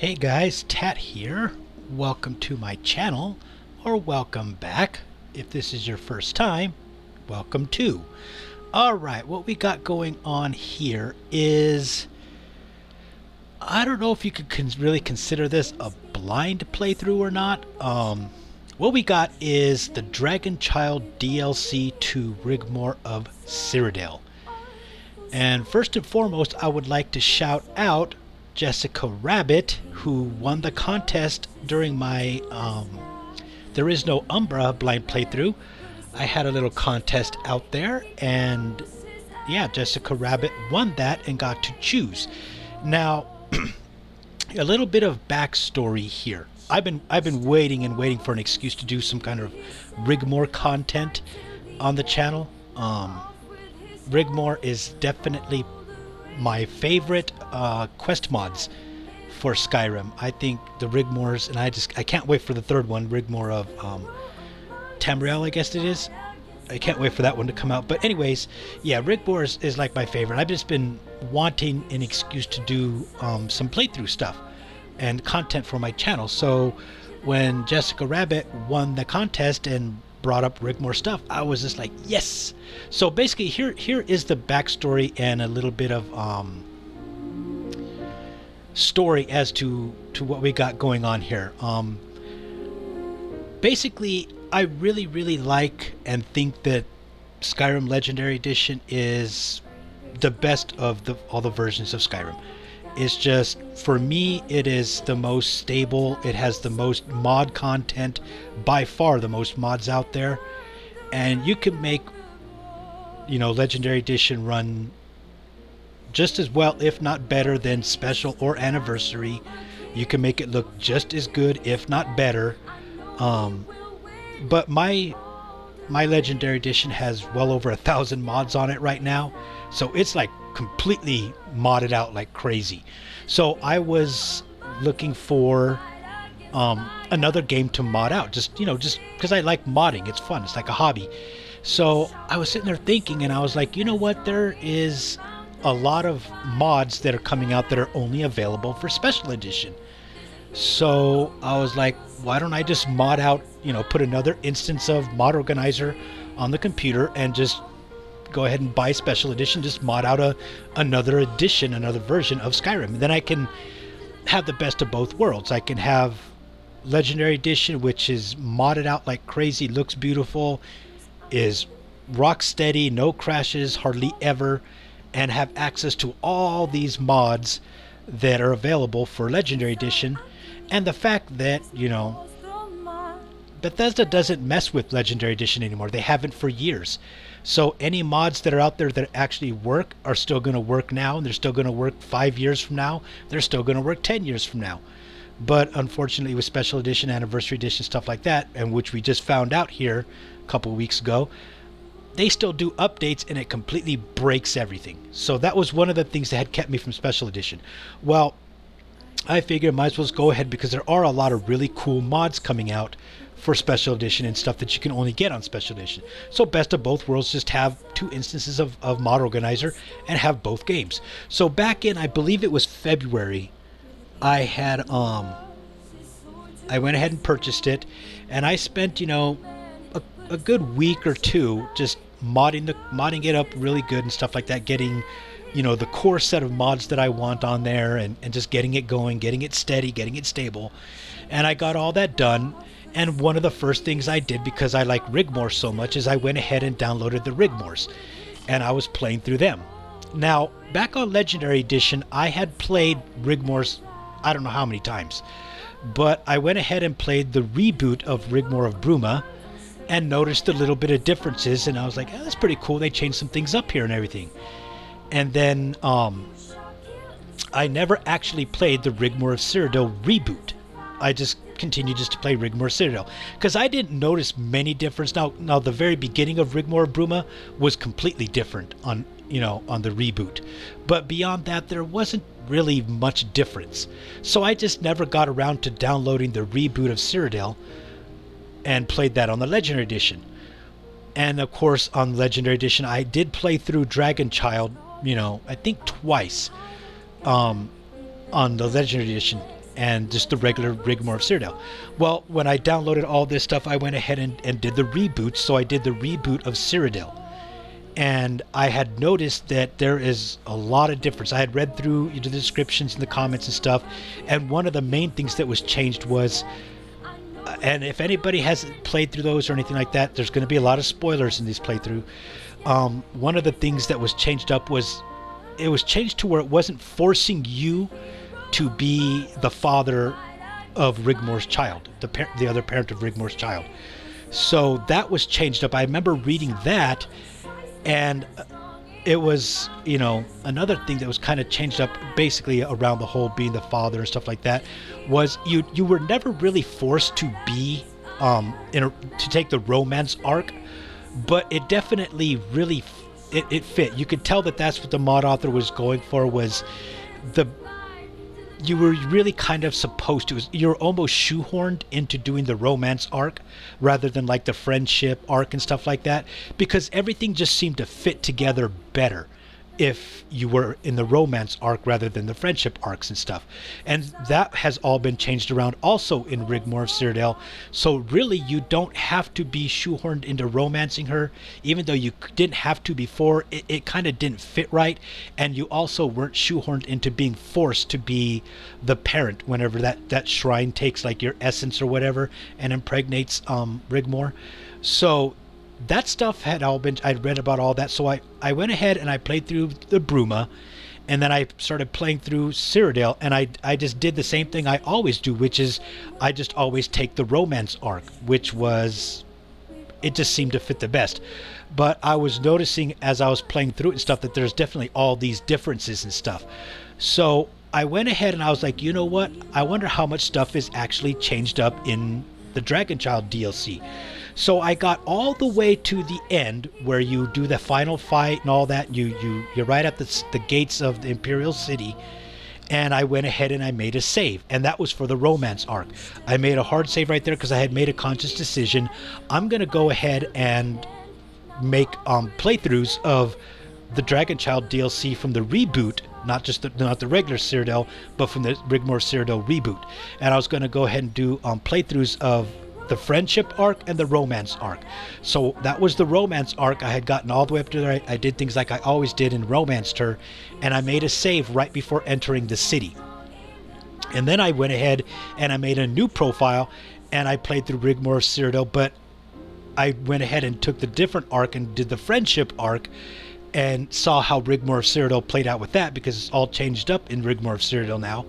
Hey guys, Tat here. Welcome to my channel, or welcome back. If this is your first time, welcome too. Alright, what we got going on here is, I don't know if you could really consider this a blind playthrough or not. What we got is the Dragonchild DLC to Rigmor of Cyrodiil. And first and foremost, I would like to shout out Jessica Rabbit, who won the contest during my There Is No Umbra blind playthrough. I had a little contest out there, and yeah, Jessica Rabbit won that and got to choose. Now, a little bit of backstory here. I've been waiting for an excuse to do some kind of Rigmor content on the channel. Rigmor is definitely my favorite quest mods for Skyrim. I think the Rigmors, and I can't wait for the third one, Rigmor of Tamriel, I guess it is. I can't wait for that one to come out. But anyways, yeah, Rigmor is like my favorite. I've just been wanting an excuse to do some playthrough stuff and content for my channel. So when Jessica Rabbit won the contest and brought up Rigmor stuff, I was just like, yes. So basically, here is the backstory and a little bit of story as to what we got going on here. Basically, I really like and think that Skyrim Legendary Edition is the best of all the versions of Skyrim. It's just, for me, it is the most stable. It has the most mod content, by far the most mods out there, and you can make, Legendary Edition run just as well, if not better, than Special or Anniversary. You can make it look just as good, if not better. But my Legendary Edition has well over 1,000 mods on it right now, so it's like completely modded out like crazy. So I was looking for another game to mod out, just because I like modding. It's fun. It's like a hobby. So I was sitting there thinking, and I was like, you know what? There is a lot of mods that are coming out that are only available for Special Edition. So I was like, why don't I just mod out, put another instance of Mod Organizer on the computer and just go ahead and buy Special Edition, just mod out another edition, another version of Skyrim. And then I can have the best of both worlds. I can have Legendary Edition, which is modded out like crazy, looks beautiful, is rock steady, no crashes hardly ever, and have access to all these mods that are available for Legendary Edition. And the fact that, Bethesda doesn't mess with Legendary Edition anymore. They haven't for years. So any mods that are out there that actually work are still going to work now, and they're still going to work 5 years from now. They're still going to work 10 years from now. But unfortunately, with Special Edition, Anniversary Edition, stuff like that, and which we just found out here a couple weeks ago, they still do updates, and it completely breaks everything. So that was one of the things that had kept me from Special Edition. Well, I figured I might as well go ahead, because there are a lot of really cool mods coming out for Special Edition and stuff that you can only get on Special Edition. So best of both worlds, just have two instances of Mod Organizer and have both games. So back in, I believe it was February, I had I went ahead and purchased it, and I spent a good week or two just modding it up really good and stuff like that, getting the core set of mods that I want on there, and just getting it going, getting it steady, getting it stable. And I got all that done. And one of the first things I did, because I like Rigmor so much, is I went ahead and downloaded the Rigmors, and I was playing through them. Now, back on Legendary Edition, I had played Rigmors I don't know how many times, but I went ahead and played the reboot of Rigmor of Bruma and noticed a little bit of differences, and I was like, oh, that's pretty cool. They changed some things up here and everything. And then I never actually played the Rigmor of Cyrodiil reboot. I just continued to play Rigmor of Cyrodiil, because I didn't notice many differences. Now the very beginning of Rigmor of Bruma was completely different on the reboot, but beyond that there wasn't really much difference. So I just never got around to downloading the reboot of Cyrodiil and played that on the Legendary Edition. And of course, on Legendary Edition, I did play through Dragonchild, I think twice on the Legendary Edition. and just the regular Rigmor of Cyrodiil. Well, when I downloaded all this stuff, I went ahead and did the reboot. So I did the reboot of Cyrodiil. And I had noticed that there is a lot of difference. I had read through the descriptions and the comments and stuff, and one of the main things that was changed was, and if anybody hasn't played through those or anything like that, there's going to be a lot of spoilers in this playthrough. One of the things that was changed up was, it was changed to where it wasn't forcing you to be the father of Rigmor's child, the other parent of Rigmor's child. So that was changed up. I remember reading that, and it was, another thing that was kind of changed up basically around the whole being the father and stuff like that was you were never really forced to be to take the romance arc, but it definitely really it fit. You could tell that that's what the mod author was going for, was you were really kind of supposed to, you're almost shoehorned into doing the romance arc rather than like the friendship arc and stuff like that, because everything just seemed to fit together better if you were in the romance arc rather than the friendship arcs and stuff. And that has all been changed around also in Rigmor of Cyrodiil. So really you don't have to be shoehorned into romancing her, even though you didn't have to before. It kind of didn't fit right, and you also weren't shoehorned into being forced to be the parent whenever that shrine takes like your essence or whatever and impregnates Rigmor. So that stuff had all been, I'd read about all that, so I went ahead and I played through the Bruma, and then I started playing through Cyrodiil, and I just did the same thing I always do, which is I just always take the romance arc, which was, it just seemed to fit the best. But I was noticing as I was playing through it and stuff that there's definitely all these differences and stuff. So I went ahead and I was like, you know what, I wonder how much stuff is actually changed up in the Dragonchild DLC. So I got all the way to the end where you do the final fight and all that. You're right at the gates of the Imperial City, and I went ahead and I made a save, and that was for the romance arc. I made a hard save right there because I had made a conscious decision. I'm gonna go ahead and make playthroughs of the Dragonchild DLC from the reboot, not the regular Cyrodiil, but from the Rigmor of Cyrodiil reboot. And I was going to go ahead and do playthroughs of the friendship arc and the romance arc. So that was the romance arc. I had gotten all the way up to there. I did things like I always did and romanced her, and I made a save right before entering the city. And then I went ahead and I made a new profile, and I played through Rigmor of Cyrodiil, but I went ahead and took the different arc and did the friendship arc, and saw how Rigmor of Cyrodiil played out with that, because it's all changed up in Rigmor of Cyrodiil now.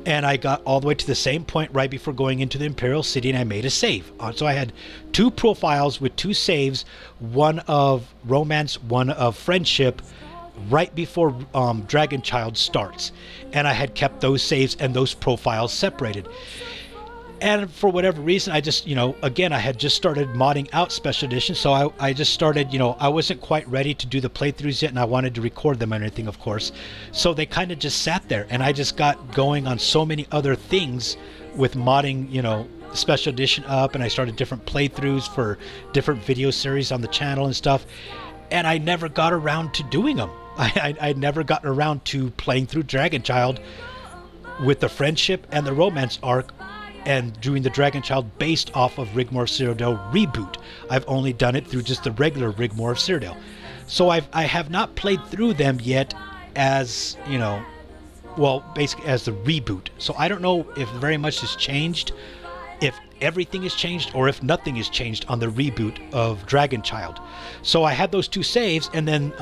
And I got all the way to the same point right before going into the Imperial City, and I made a save. So I had two profiles with two saves, one of romance, one of friendship, right before Dragonchild starts. And I had kept those saves and those profiles separated. And for whatever reason, I just, again, I had just started modding out Special Edition, so I just started, I wasn't quite ready to do the playthroughs yet, and I wanted to record them and everything, of course. So they kind of just sat there, and I just got going on so many other things with modding, Special Edition up, and I started different playthroughs for different video series on the channel and stuff, and I never got around to doing them. I'd never gotten around to playing through Dragonchild with the friendship and the romance arc, and doing the Dragonchild based off of Rigmor of Cyrodiil reboot. I've only done it through just the regular Rigmor of Cyrodiil. So I have not played through them yet as, basically as the reboot. So I don't know if very much has changed, if everything has changed, or if nothing has changed on the reboot of Dragonchild. So I had those two saves, and then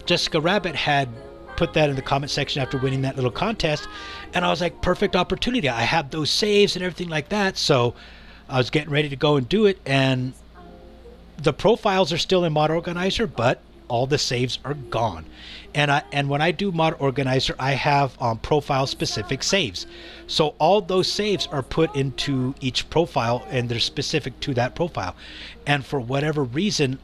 Jessica Rabbit had put that in the comment section after winning that little contest, and I was like, perfect opportunity. I have those saves and everything like that, so I was getting ready to go and do it. And the profiles are still in Mod Organizer, but all the saves are gone. And when I do Mod Organizer, I have profile specific saves, so all those saves are put into each profile, and they're specific to that profile. And for whatever reason,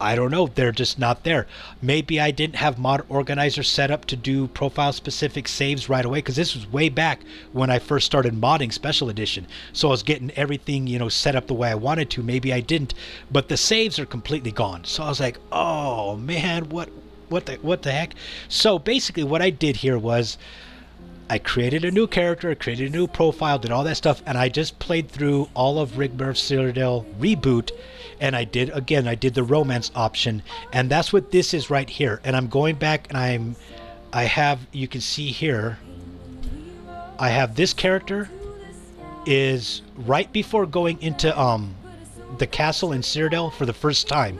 I don't know, they're just not there. Maybe I didn't have Mod Organizer set up to do profile specific saves right away, because this was way back when I first started modding Special Edition. So I was getting everything, set up the way I wanted to. Maybe I didn't, but the saves are completely gone. So I was like, oh man, what the heck? So basically what I did here was I created a new character, I created a new profile, did all that stuff, and I just played through all of Rigmor of Cyrodiil Reboot, and I did the romance option, and that's what this is right here. And I'm going back, and I have, you can see here, I have this character is right before going into the castle in Cyrodiil for the first time.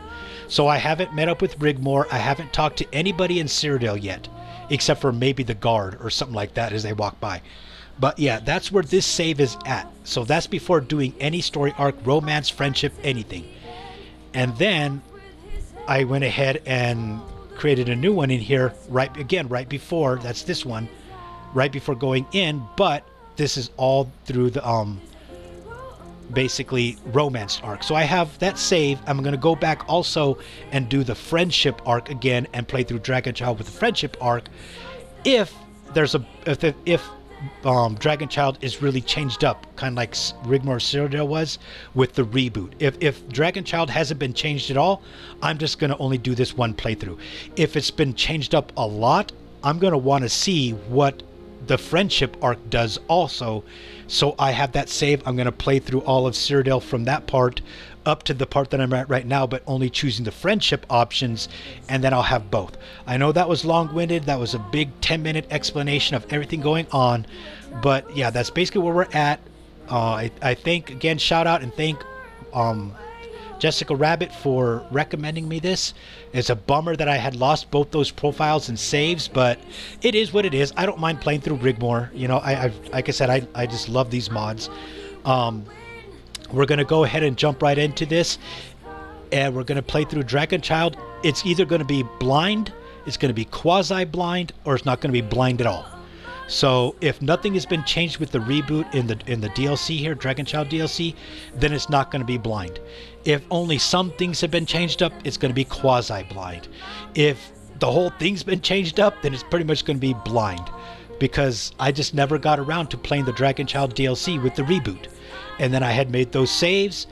So I haven't met up with Rigmor, I haven't talked to anybody in Cyrodiil yet, except for maybe the guard or something like that as they walk by. But yeah, that's where this save is at. So that's before doing any story arc, romance, friendship, anything. And then I went ahead and created a new one in here right before, that's this one, right before going in, but this is all through the basically romance arc. So I have that save. I'm going to go back also and do the friendship arc again and play through Dragonchild with the friendship arc if there's a if Dragonchild is really changed up, kind of like Rigmor of Cyrodiil was with the reboot. If Dragonchild hasn't been changed at all, I'm just going to only do this one playthrough. If it's been changed up a lot, I'm going to want to see what the friendship arc does also. So I have that save. I'm going to play through all of Cyrodiil from that part up to the part that I'm at right now, but only choosing the friendship options, and then I'll have both. I know that was long-winded. That was a big 10-minute explanation of everything going on, but yeah, that's basically where we're at. I think, again, shout out and thank Jessica Rabbit for recommending me this. It's a bummer that I had lost both those profiles and saves, but it is what it is. I don't mind playing through Rigmor. You know, like I said, I just love these mods. We're going to go ahead and jump right into this, and we're going to play through Dragonchild. It's either going to be blind, it's going to be quasi-blind, or it's not going to be blind at all. So if nothing has been changed with the reboot in the DLC here, Dragonchild DLC, then it's not going to be blind. If only some things have been changed up, it's going to be quasi-blind. If the whole thing's been changed up, then it's pretty much going to be blind, because I just never got around to playing the Dragonchild DLC with the reboot. And then I had made those saves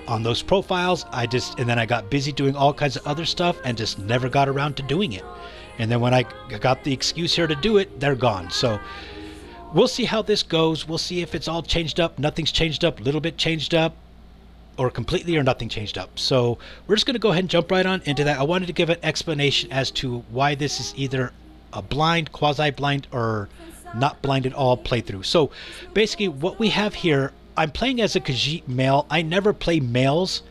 on those profiles. And then I got busy doing all kinds of other stuff and just never got around to doing it. And then when I got the excuse here to do it, they're gone. So we'll see how this goes. We'll see if it's all changed up, nothing's changed up, a little bit changed up, or completely or nothing changed up. So we're just going to go ahead and jump right on into that. I wanted to give an explanation as to why this is either a blind, quasi-blind, or not blind at all playthrough. So basically what we have here, I'm playing as a Khajiit male. I never play males,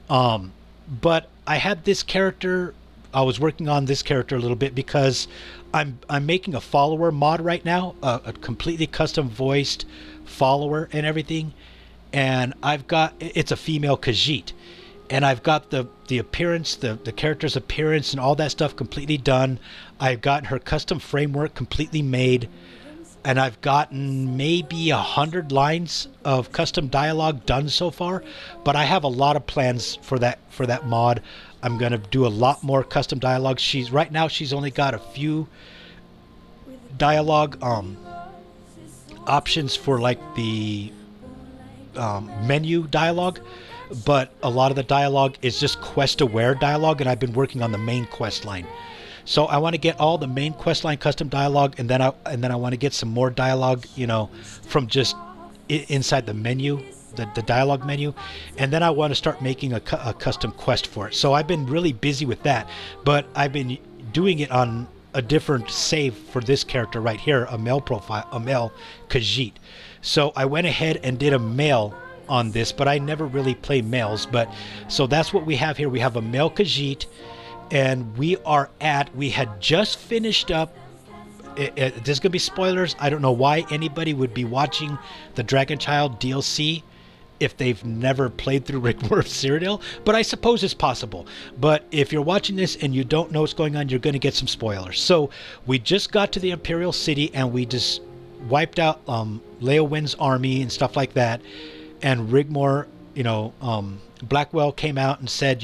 but I had this character. I was working on this character a little bit because I'm making a follower mod right now, a completely custom voiced follower and everything. And it's a female Khajiit, and I've got the appearance, the character's appearance and all that stuff completely done. I've got her custom framework completely made, and I've gotten maybe 100 lines of custom dialogue done so far, but I have a lot of plans for that mod. I'm going to do a lot more custom dialogue. Right now she's only got a few dialogue options for like the menu dialogue, but a lot of the dialogue is just quest aware dialogue, and I've been working on the main quest line. So I want to get all the main quest line custom dialogue, and then I want to get some more dialogue, you know, from just inside the menu, the dialogue menu, and then I want to start making a custom quest for it. So I've been really busy with that, but I've been doing it on a different save for this character right here, a male profile, a male Khajiit. So I went ahead and did a male on this, but I never really play males. But so that's what we have here. We have a male Khajiit, and we had just finished up. There's gonna be spoilers. I don't know why anybody would be watching the Dragonchild DLC if they've never played through Rigmor of Cyrodiil, but I suppose it's possible. But if you're watching this and you don't know what's going on, you're going to get some spoilers. So we just got to the Imperial City, and we just wiped out Leowin's army and stuff like that. And Rigmor, Blackwell came out and said,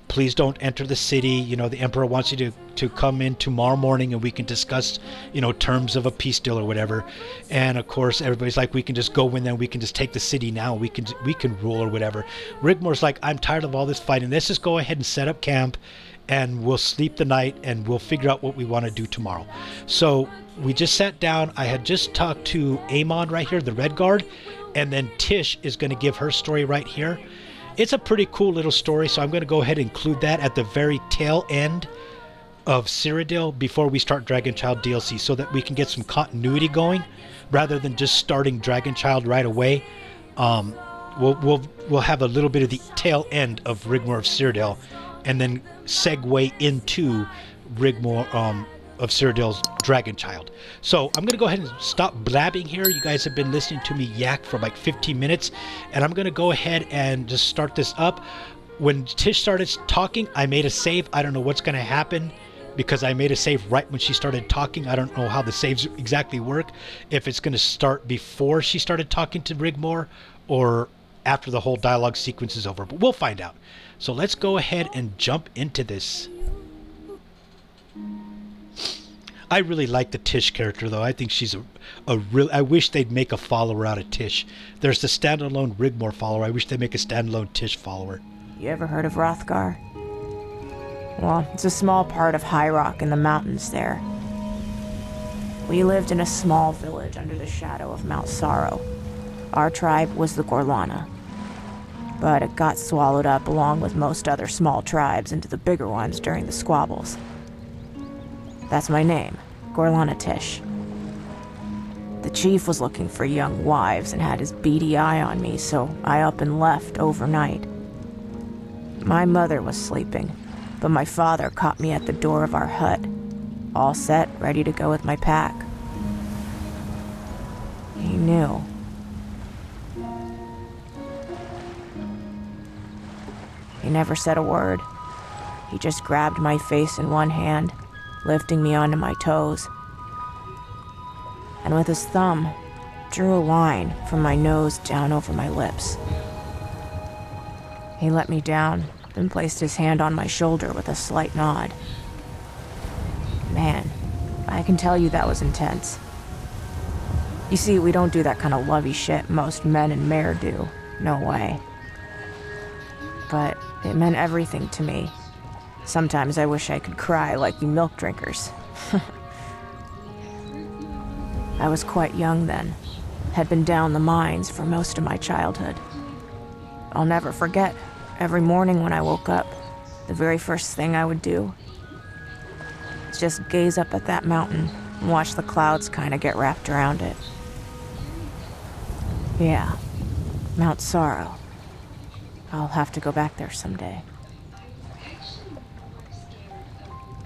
please don't enter the city. The Emperor wants you to come in tomorrow morning, and we can discuss, terms of a peace deal or whatever. And of course, everybody's like, we can just go in there, we can just take the city now, we can rule or whatever. Rigmor's like, I'm tired of all this fighting. Let's just go ahead and set up camp and we'll sleep the night and we'll figure out what we want to do tomorrow. So we just sat down. I had just talked to Amon right here, the Red Guard, and then Tish is going to give her story right here. It's a pretty cool little story, so I'm going to go ahead and include that at the very tail end of Cyrodiil before we start Dragonchild DLC, so that we can get some continuity going rather than just starting Dragonchild right away. We'll have a little bit of the tail end of Rigmor of Cyrodiil, and then segue into Rigmor of Cyrodiil's Dragonchild. So I'm going to go ahead and stop blabbing here. You guys have been listening to me yak for like 15 minutes, and I'm going to go ahead and just start this up. When Tish started talking, I made a save. I don't know what's going to happen, because I made a save right when she started talking. I don't know how the saves exactly work, if it's going to start before she started talking to Rigmor or after the whole dialogue sequence is over, but we'll find out. So let's go ahead and jump into this. I really like the Tish character, though. I think she's a real... I wish they'd make a follower out of Tish. There's the standalone Rigmor follower. I wish they'd make a standalone Tish follower. You ever heard of Hrothgar? Well, it's a small part of High Rock in the mountains there. We lived in a small village under the shadow of Mount Sorrow. Our tribe was the Gorlana, but it got swallowed up along with most other small tribes into the bigger ones during the squabbles. That's my name, Gorlana Tish. The chief was looking for young wives and had his beady eye on me, so I up and left overnight. My mother was sleeping, but my father caught me at the door of our hut, all set, ready to go with my pack. He knew. He never said a word. He just grabbed my face in one hand, lifting me onto my toes, and with his thumb, drew a line from my nose down over my lips. He let me down, then placed his hand on my shoulder with a slight nod. Man, I can tell you that was intense. You see, we don't do that kind of lovey shit most men and mare do. No way. But it meant everything to me. Sometimes I wish I could cry like you milk drinkers. I was quite young then. Had been down the mines for most of my childhood. I'll never forget, every morning when I woke up, the very first thing I would do is just gaze up at that mountain and watch the clouds kind of get wrapped around it. Yeah, Mount Sorrow. I'll have to go back there someday.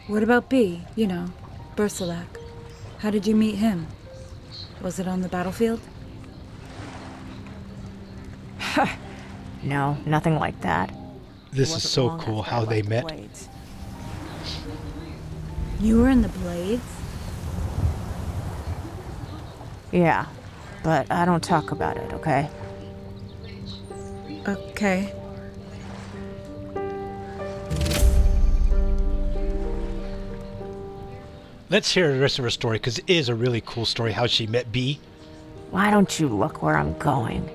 What about B? You know, Bersalak. How did you meet him? Was it on the battlefield? No, nothing like that. This is so cool how they met. Blades. You were in the Blades? Yeah, but I don't talk about it, okay? Okay. Let's hear the rest of her story, because it is a really cool story how she met B. Why don't you look where I'm going?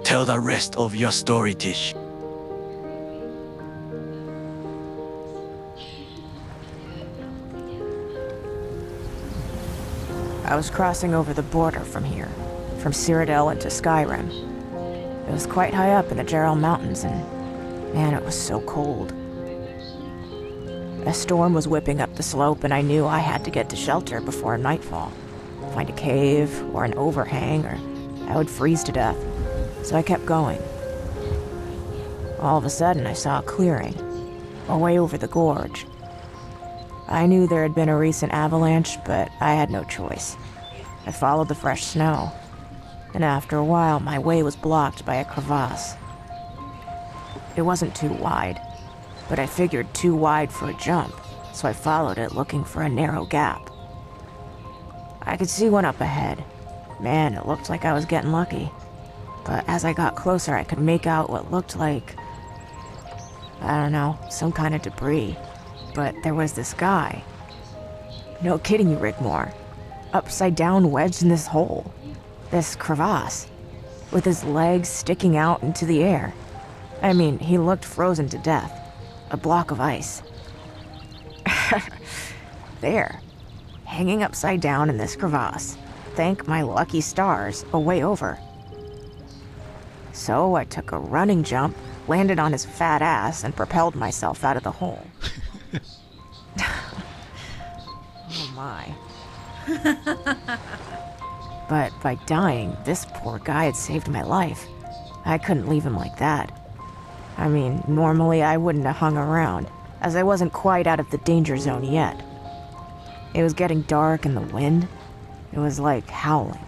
Tell the rest of your story, Tish. I was crossing over the border from here, from Cyrodiil into Skyrim. It was quite high up in the Jarl Mountains, and man, it was so cold. A storm was whipping up the slope, and I knew I had to get to shelter before nightfall. Find a cave or an overhang, or I would freeze to death. So I kept going. All of a sudden, I saw a clearing, away over the gorge. I knew there had been a recent avalanche, but I had no choice. I followed the fresh snow, and after a while, my way was blocked by a crevasse. It wasn't too wide, but I figured too wide for a jump, so I followed it looking for a narrow gap. I could see one up ahead. Man, it looked like I was getting lucky. But as I got closer, I could make out what looked like, I don't know, some kind of debris. But there was this guy. No kidding you, Rigmor. Upside down, wedged in this hole. This crevasse. with his legs sticking out into the air. I mean, he looked frozen to death. A block of ice. There, hanging upside down in this crevasse. Thank my lucky stars, a way over. So I took a running jump, landed on his fat ass, and propelled myself out of the hole. Oh my. But by dying, this poor guy had saved my life. I couldn't leave him like that. I mean, normally I wouldn't have hung around, as I wasn't quite out of the danger zone yet. It was getting dark and the wind, it was like howling.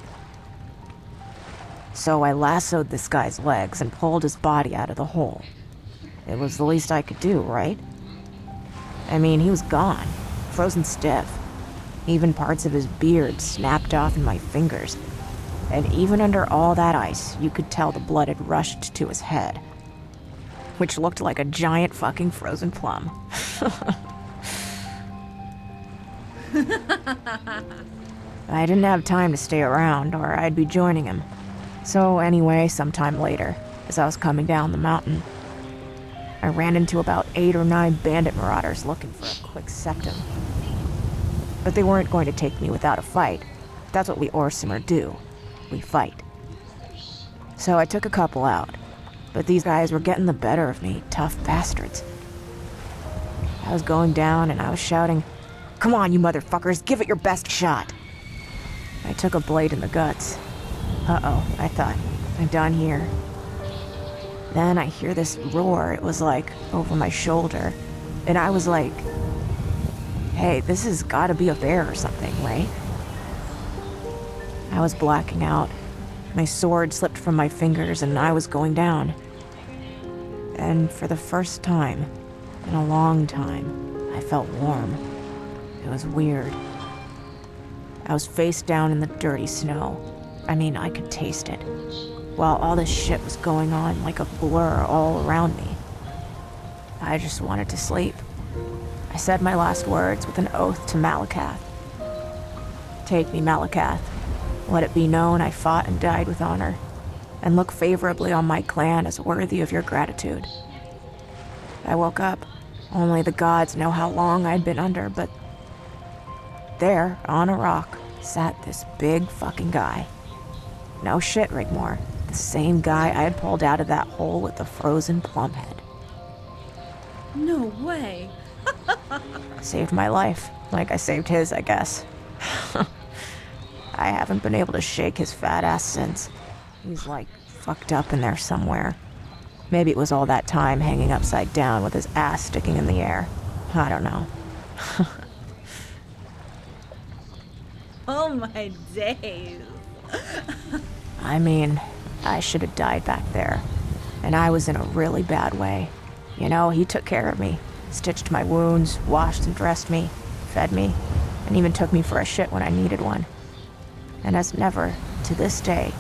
So I lassoed this guy's legs and pulled his body out of the hole. It was the least I could do, right? I mean, he was gone, frozen stiff. Even parts of his beard snapped off in my fingers. And even under all that ice, you could tell the blood had rushed to his head, which looked like a giant fucking frozen plum. I didn't have time to stay around, or I'd be joining him. So anyway, sometime later, as I was coming down the mountain, I ran into about 8 or 9 bandit marauders looking for a quick septum. But they weren't going to take me without a fight. That's what we Orsimer do. We fight. So I took a couple out. But these guys were getting the better of me, tough bastards. I was going down and I was shouting, "Come on, you motherfuckers, give it your best shot." I took a blade in the guts. Uh-oh, I thought, I'm done here. Then I hear this roar, it was like over my shoulder. And I was like, hey, this has gotta be a bear or something, right? I was blacking out. My sword slipped from my fingers and I was going down. And for the first time, in a long time, I felt warm. It was weird. I was face down in the dirty snow. I mean, I could taste it. While all this shit was going on like a blur all around me. I just wanted to sleep. I said my last words with an oath to Malakath. Take me, Malakath. Let it be known I fought and died with honor, and look favorably on my clan as worthy of your gratitude. I woke up. Only the gods know how long I'd been under, but there, on a rock, sat this big fucking guy. No shit, Rigmor. The same guy I had pulled out of that hole with the frozen plum head. No way. Saved my life, like I saved his, I guess. I haven't been able to shake his fat ass since. He's like fucked up in there somewhere. Maybe it was all that time hanging upside down with his ass sticking in the air. I don't know. Oh my days. I mean, I should have died back there. And I was in a really bad way. You know, he took care of me. Stitched my wounds, washed and dressed me, fed me, and even took me for a shit when I needed one. And has never, to this day,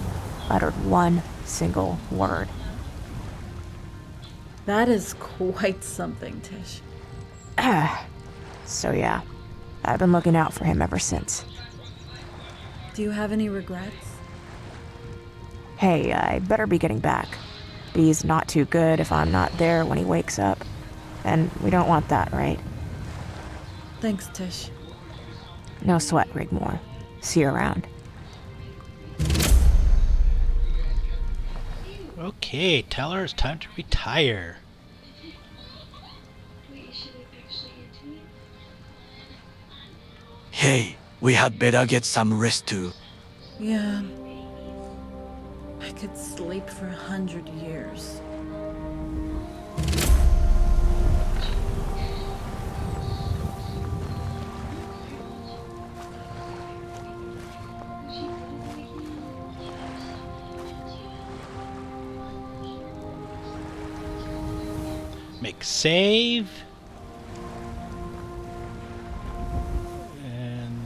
uttered one single word. That is quite something, Tish. So yeah, I've been looking out for him ever since. Do you have any regrets? Hey, I better be getting back. B's not too good if I'm not there when he wakes up. And we don't want that, right? Thanks, Tish. No sweat, Rigmor. See you around. Okay, tell her it's time to retire. Hey, we had better get some rest too. Yeah. I could sleep for 100 years. Make save. And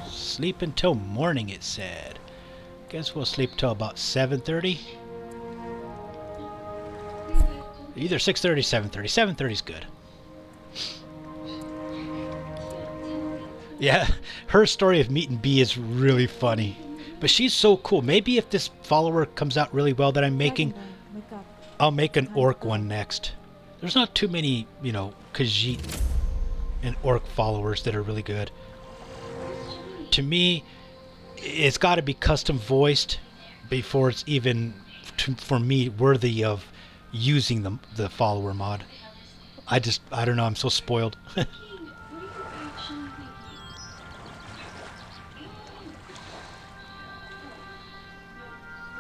sleep until morning, it said. Guess we'll sleep till about 7:30. Either 6:30 or 7:30. 7:30 is good. Yeah, her story of meeting B is really funny. But she's so cool. Maybe if this follower comes out really well that I'm making, I'll make an orc one next. There's not too many, you know, Khajiit and orc followers that are really good. To me, it's got to be custom voiced before it's even, for me, worthy of using the follower mod. I don't know, I'm so spoiled.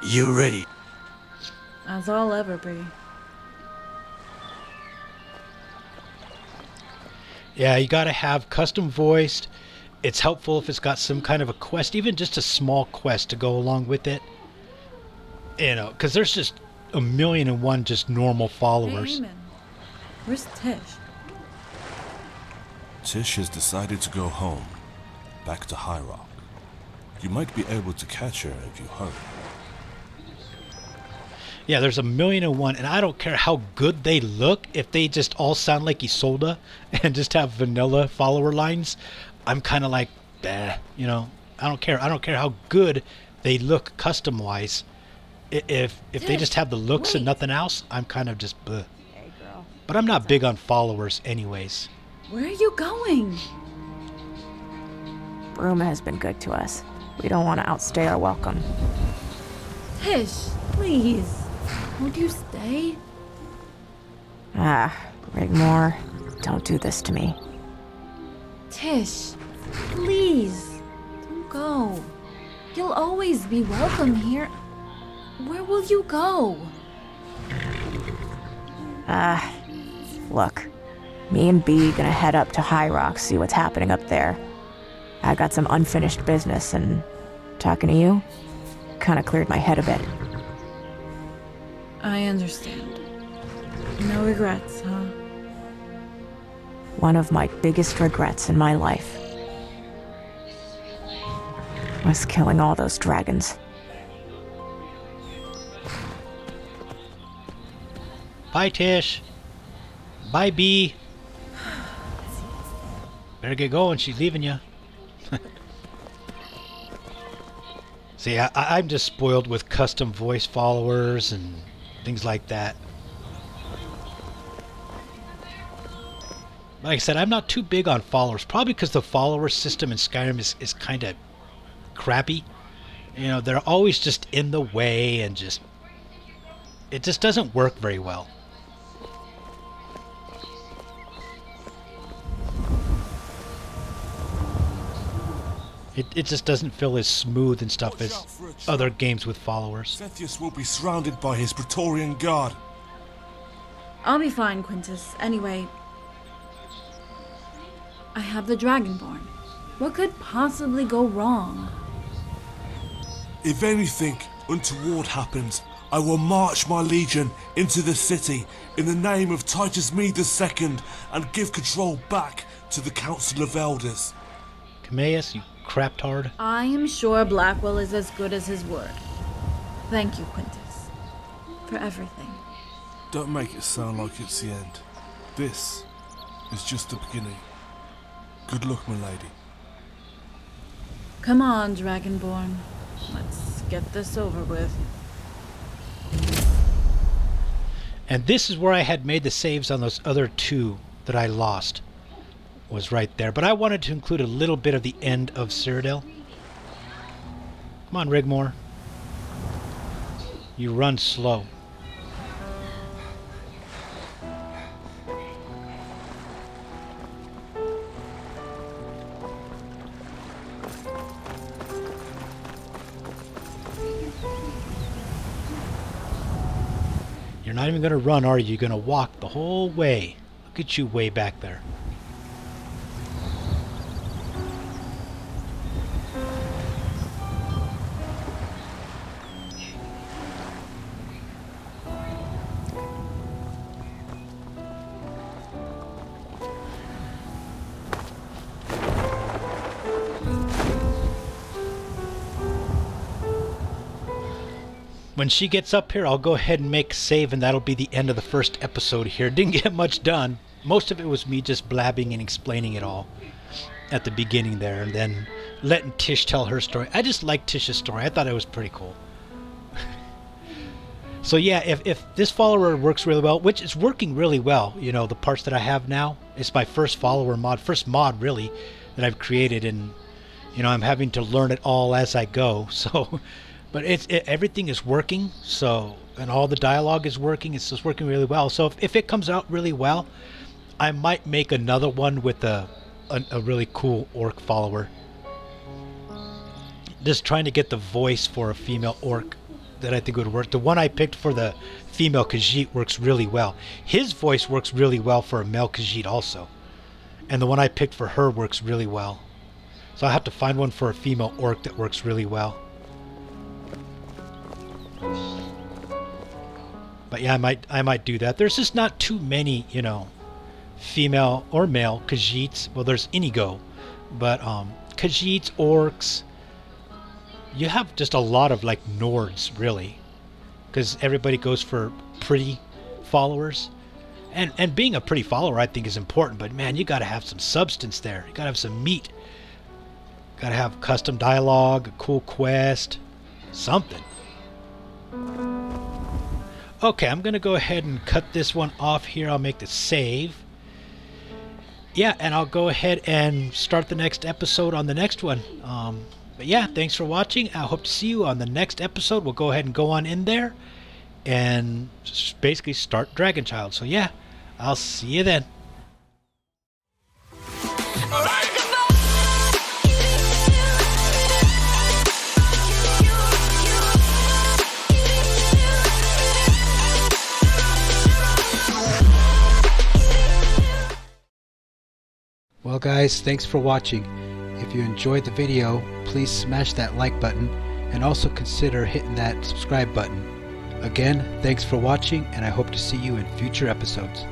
You ready? As I'll ever be. Yeah, you gotta have custom voiced. It's helpful if it's got some kind of a quest, even just a small quest to go along with it. You know, because there's just 1,000,001 just normal followers. Hey, Eamon. Where's Tish? Tish has decided to go home, back to RoC. You might be able to catch her if you hurry. Yeah, there's 1,000,001, and I don't care how good they look. If they just all sound like Isolde and just have vanilla follower lines, I'm kind of like, bah, you know. I don't care. I don't care how good they look custom wise. If they just have the looks and nothing else, I'm kind of just bleh. Hey, girl. But I'm not big on followers anyways. Where are you going? Bruma has been good to us. We don't want to outstay our welcome. Tish, please. Won't you stay? Ah, Rigmor, don't do this to me. Tish, please. Don't go. You'll always be welcome here. Where will you go? Look. Me and B gonna head up to RoC, see what's happening up there. I got some unfinished business, and talking to you kinda cleared my head a bit. I understand. No regrets, huh? One of my biggest regrets in my life was killing all those dragons. Bye, Tish. Bye, B. Better get going. She's leaving you. See, I'm just spoiled with custom voice followers and things like that. Like I said, I'm not too big on followers. Probably because the follower system in Skyrim is kind of crappy. You know, they're always just in the way and just... It just doesn't work very well. It just doesn't feel as smooth and stuff as other games with followers. Zethius will be surrounded by his Praetorian Guard. I'll be fine, Quintus. Anyway, I have the Dragonborn. What could possibly go wrong? If anything untoward happens, I will march my legion into the city in the name of Titus Mede II and give control back to the Council of Elders. Cameus, you craptard. I am sure Blackwell is as good as his word. Thank you, Quintus, for everything. Don't make it sound like it's the end. This is just the beginning. Good luck, my lady. Come on, Dragonborn. Let's get this over with. And this is where I had made the saves on those other two that I lost. Was right there. But I wanted to include a little bit of the end of Cyrodiil. Come on, Rigmor. You run slow. You're not even going to run, are you? You're going to walk the whole way. Look at you way back there. When she gets up here, I'll go ahead and make save, and that'll be the end of the first episode here. Didn't get much done. Most of it was me just blabbing and explaining it all at the beginning there, and then letting Tish tell her story. I just like Tish's story. I thought it was pretty cool. So yeah, if this follower works really well, which is working really well, you know, the parts that I have now, it's my first follower mod, first mod really that I've created, and you know, I'm having to learn it all as I go. So, but everything is working. So, and all the dialogue is working. It's just working really well. So if it comes out really well, I might make another one with a really cool orc follower. Just trying to get the voice for a female orc that I think would work. The one I picked for the female Khajiit works really well. His voice works really well for a male Khajiit also. And the one I picked for her works really well. So I have to find one for a female orc that works really well. But yeah, I might do that. There's just not too many, you know, female or male Khajiits. Well, there's Inigo, but Khajiits, orcs, you have just a lot of like Nords really, because everybody goes for pretty followers, and being a pretty follower I think is important, but man, you got to have some substance there. You got to have some meat. Got to have custom dialogue, a cool quest, something. Okay, I'm gonna go ahead and cut this one off here. I'll make the save. Yeah, and I'll go ahead and start the next episode on the next one. But yeah, thanks for watching. I hope to see you on the next episode. We'll go ahead and go on in there and basically start Dragonchild. So yeah, I'll see you then. Well guys, thanks for watching. If you enjoyed the video, please smash that like button and also consider hitting that subscribe button. Again, thanks for watching, and I hope to see you in future episodes.